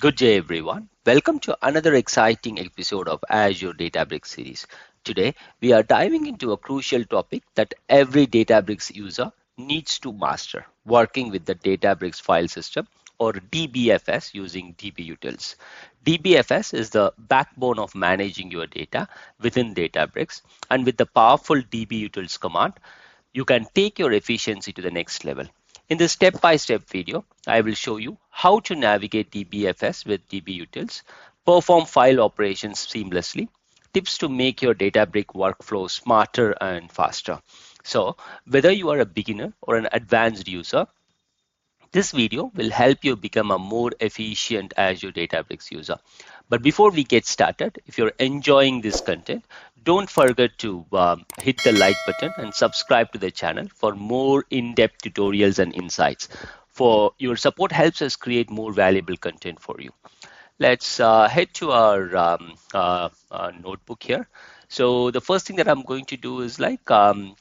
Good day, everyone. Welcome to another exciting episode of Azure Databricks Series. Today, we are diving into a crucial topic that every Databricks user needs to master, working with the Databricks File System or DBFS using dbutils. DBFS is the backbone of managing your data within Databricks, and with the powerful dbutils command, you can take your efficiency to the next level. In this step-by-step video, I will show you how to navigate DBFS with dbutils, perform file operations seamlessly, tips to make your Databricks workflow smarter and faster. So, whether you are a beginner or an advanced user, this video will help you become a more efficient Azure Databricks user. But before we get started, if you're enjoying this content, don't forget to hit the like button and subscribe to the channel for more in-depth tutorials and insights. For your support helps us create more valuable content for you. Let's head to our notebook here. So the first thing that I'm going to do is run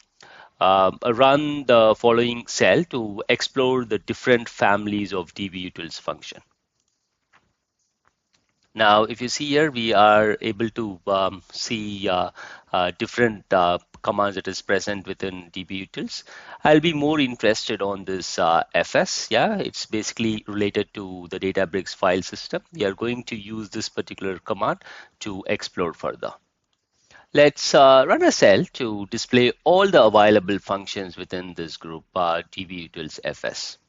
the following cell to explore the different families of dbutils function. Now, if you see here, we are able to see different commands that is present within dbutils. I'll be more interested on this fs. Yeah, it's basically related to the Databricks file system. We are going to use this particular command to explore further. Let's run a cell to display all the available functions within this group, dbutils.fs.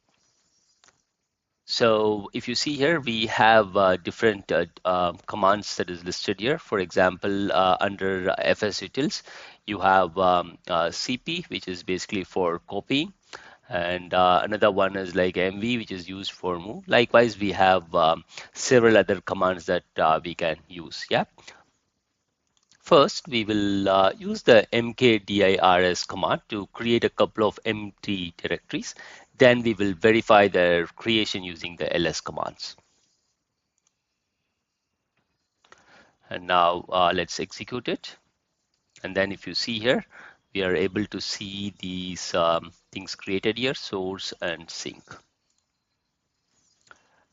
So if you see here, we have different commands that is listed here. For example, under fs utils, you have cp, which is basically for copying. And another one is like mv, which is used for move. Likewise, we have several other commands that we can use. Yeah. First, we will use the mkdirs command to create a couple of empty directories. Then we will verify their creation using the ls commands. And now let's execute it. And then if you see here, we are able to see these things created here, source and sink.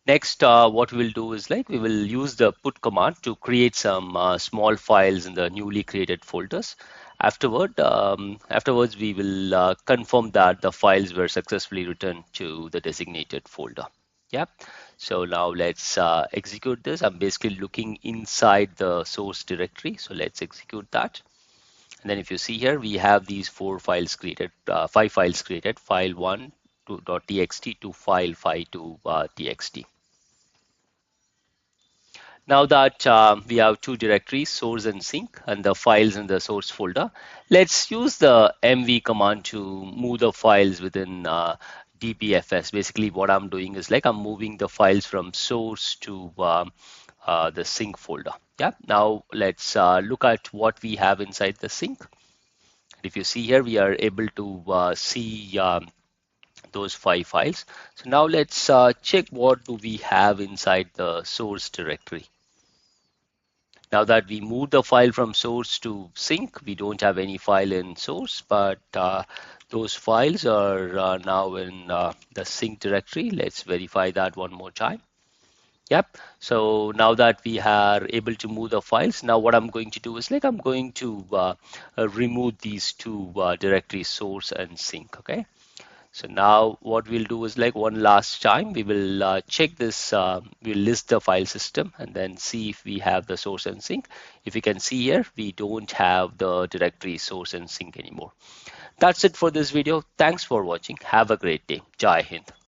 Next, what we will do is we will use the put command to create some small files in the newly created folders. Afterwards, we will confirm that the files were successfully returned to the designated folder. Yeah. So now let's execute this. I'm basically looking inside the source directory. So let's execute that. And then if you see here, we have these five files created, file1 to .txt to file5 to txt. Now that we have two directories, source and sink, and the files in the source folder, let's use the mv command to move the files within dbfs. Basically, what I'm doing is I'm moving the files from source to the sink folder. Yeah. Now let's look at what we have inside the sink. If you see here, we are able to see those five files. So now let's check what do we have inside the source directory. Now that we moved the file from source to sink, we don't have any file in source, but those files are now in the sink directory. Let's verify that one more time. Yep. So now that we are able to move the files, now what I'm going to do is I'm going to remove these two directories, source and sink. Okay. So now what we'll do is one last time, we will check this, we'll list the file system and then see if we have the source and sink. If you can see here, we don't have the directory source and sink anymore. That's it for this video. Thanks for watching. Have a great day. Jai Hind.